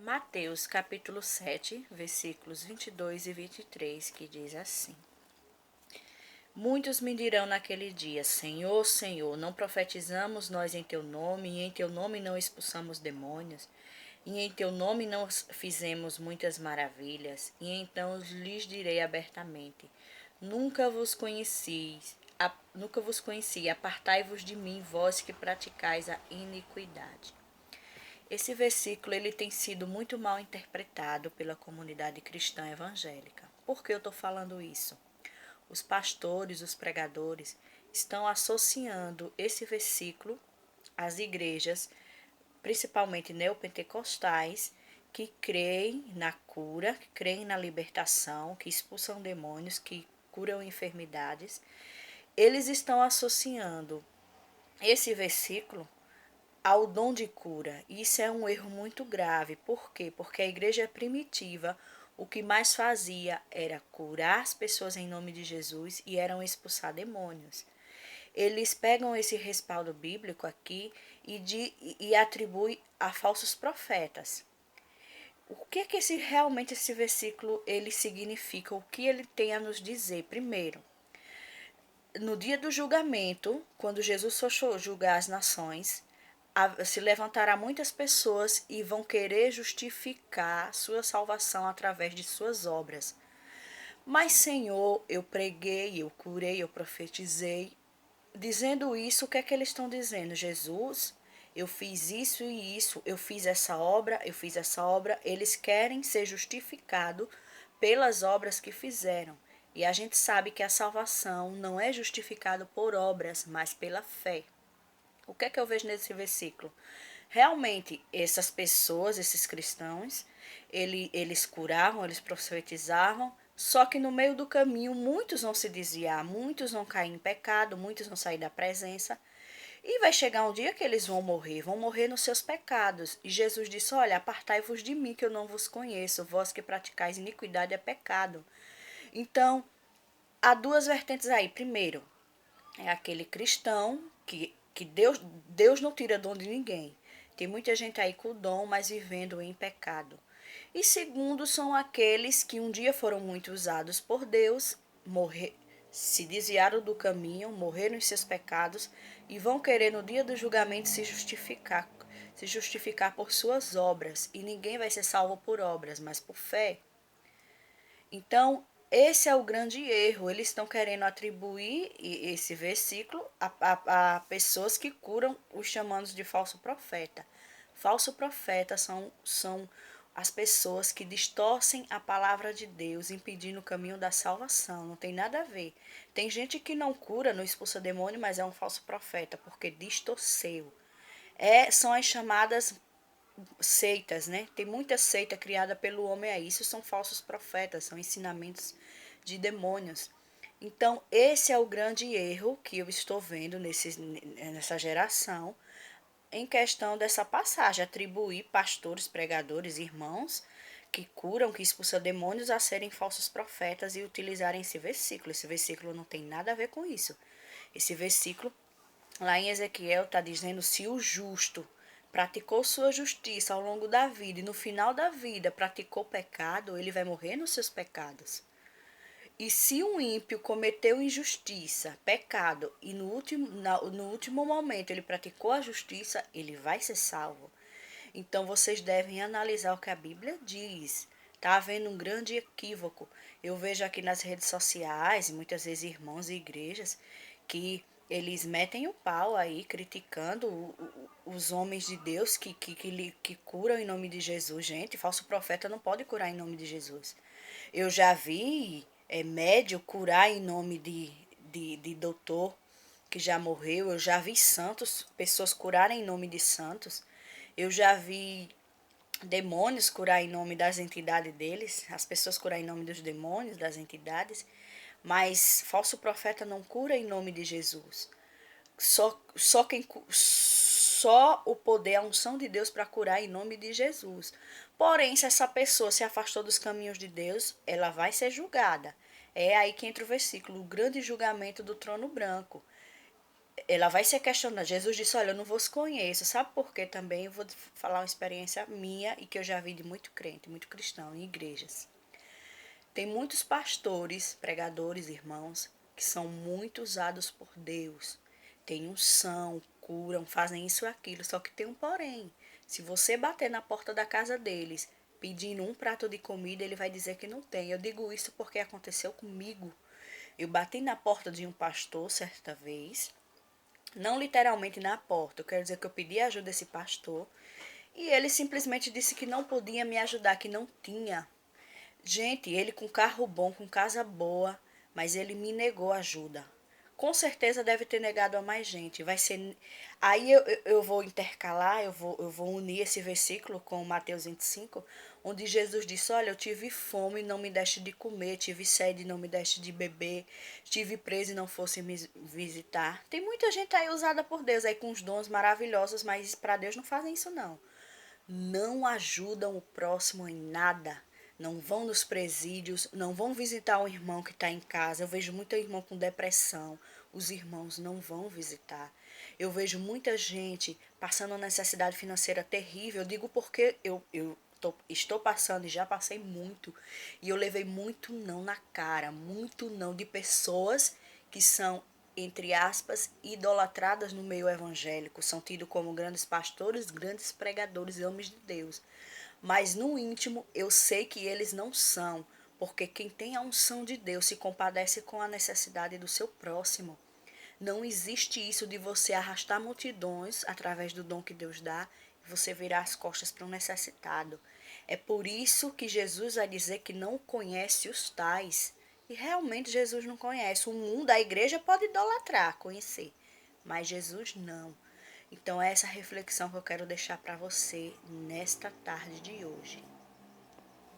Mateus capítulo 7, versículos 22 e 23, que diz assim: Muitos me dirão naquele dia: Senhor, Senhor, não profetizamos nós em teu nome, e em teu nome não expulsamos demônios, e em teu nome não fizemos muitas maravilhas? E então lhes direi abertamente: nunca vos conheci, apartai-vos de mim, vós que praticais a iniquidade. Esse versículo ele tem sido muito mal interpretado pela comunidade cristã evangélica. Por que eu estou falando isso? Os pastores, os pregadores, estão associando esse versículo às igrejas, principalmente neopentecostais, que creem na cura, que creem na libertação, que expulsam demônios, que curam enfermidades. Eles estão associando esse versículo ao dom de cura. Isso é um erro muito grave. Por quê? Porque a igreja primitiva, o que mais fazia era curar as pessoas em nome de Jesus e eram expulsar demônios. Eles pegam esse respaldo bíblico aqui e atribuem a falsos profetas. O que é que realmente esse versículo ele significa? O que ele tem a nos dizer? Primeiro, no dia do julgamento, quando Jesus for julgar as nações, se levantará muitas pessoas e vão querer justificar sua salvação através de suas obras. Mas, Senhor, eu preguei, eu curei, eu profetizei. Dizendo isso, o que é que eles estão dizendo? Jesus, eu fiz isso e isso, eu fiz essa obra, eu fiz essa obra. Eles querem ser justificados pelas obras que fizeram. E a gente sabe que a salvação não é justificada por obras, mas pela fé. O que é que eu vejo nesse versículo? Realmente, essas pessoas, esses cristãos, eles curavam, eles profetizavam, só que no meio do caminho muitos vão se desviar, muitos vão cair em pecado, muitos vão sair da presença. E vai chegar um dia que eles vão morrer nos seus pecados. E Jesus disse: Olha, apartai-vos de mim, que eu não vos conheço, vós que praticais iniquidade é pecado. Então, há duas vertentes aí. Primeiro, é aquele cristão que Deus não tira dom de ninguém. Tem muita gente aí com o dom, mas vivendo em pecado. E segundo, são aqueles que um dia foram muito usados por Deus, se desviaram do caminho, morreram em seus pecados e vão querer no dia do julgamento se justificar por suas obras. E ninguém vai ser salvo por obras, mas por fé. Então, esse é o grande erro. Eles estão querendo atribuir esse versículo a pessoas que curam, os chamando de falso profeta. Falso profeta são as pessoas que distorcem a palavra de Deus, impedindo o caminho da salvação. Não tem nada a ver. Tem gente que não cura, não expulsa demônio, mas é um falso profeta, porque distorceu. São as chamadas seitas, né? Tem muita seita criada pelo homem aí. Isso são falsos profetas, são ensinamentos de demônios. Então, esse é o grande erro que eu estou vendo nessa geração, em questão dessa passagem, atribuir pastores, pregadores, irmãos que curam, que expulsam demônios a serem falsos profetas e utilizarem esse versículo. Esse versículo não tem nada a ver com isso. Esse versículo lá em Ezequiel está dizendo: se o justo praticou sua justiça ao longo da vida e no final da vida praticou pecado, ele vai morrer nos seus pecados. E se um ímpio cometeu injustiça, pecado, e no último momento ele praticou a justiça, ele vai ser salvo. Então vocês devem analisar o que a Bíblia diz. Está havendo um grande equívoco. Eu vejo aqui nas redes sociais, muitas vezes irmãos e igrejas, que eles metem o pau aí, criticando os homens de Deus que curam em nome de Jesus. Gente, falso profeta não pode curar em nome de Jesus. Eu já vi médio curar em nome de doutor que já morreu. Eu já vi santos, pessoas curarem em nome de santos. Eu já vi demônios curar em nome das entidades deles, as pessoas curar em nome dos demônios, das entidades, mas falso profeta não cura em nome de Jesus. Só o poder, a unção de Deus para curar em nome de Jesus. Porém, se essa pessoa se afastou dos caminhos de Deus, ela vai ser julgada. É aí que entra o versículo: o grande julgamento do trono branco. ela vai ser questionada. Jesus disse: olha, eu não vos conheço. Sabe por quê também? Eu vou falar uma experiência minha e que eu já vi de muito crente, muito cristão, em igrejas. Tem muitos pastores, pregadores, irmãos, que são muito usados por Deus. Tem unção, curam, fazem isso e aquilo. Só que tem um porém. Se você bater na porta da casa deles pedindo um prato de comida, ele vai dizer que não tem. Eu digo isso porque aconteceu comigo. Eu bati na porta de um pastor certa vez, não literalmente na porta, eu quero dizer que eu pedi ajuda a esse pastor e ele simplesmente disse que não podia me ajudar, que não tinha. Gente, ele com carro bom, com casa boa, mas ele me negou ajuda. Com certeza deve ter negado a mais gente. Vai ser. Aí eu vou intercalar, eu vou unir esse versículo com Mateus 25, onde Jesus disse: olha, eu tive fome e não me deste de comer, tive sede e não me deste de beber, estive preso e não fosse me visitar. Tem muita gente aí usada por Deus, aí com os dons maravilhosos, mas para Deus não fazem isso não. Não ajudam o próximo em nada. Não vão nos presídios, não vão visitar um irmão que está em casa. Eu vejo muito irmão com depressão. Os irmãos não vão visitar. Eu vejo muita gente passando uma necessidade financeira terrível. Eu digo porque estou passando e já passei muito. E eu levei muito não na cara, muito não de pessoas que são, entre aspas, idolatradas no meio evangélico, são tidos como grandes pastores, grandes pregadores e homens de Deus. Mas no íntimo eu sei que eles não são, porque quem tem a unção de Deus se compadece com a necessidade do seu próximo. Não existe isso de você arrastar multidões através do dom que Deus dá e você virar as costas para um necessitado. É por isso que Jesus vai dizer que não conhece os tais. E realmente Jesus não conhece. O mundo, a igreja pode idolatrar, conhecer, mas Jesus não. Então é essa reflexão que eu quero deixar para você nesta tarde de hoje.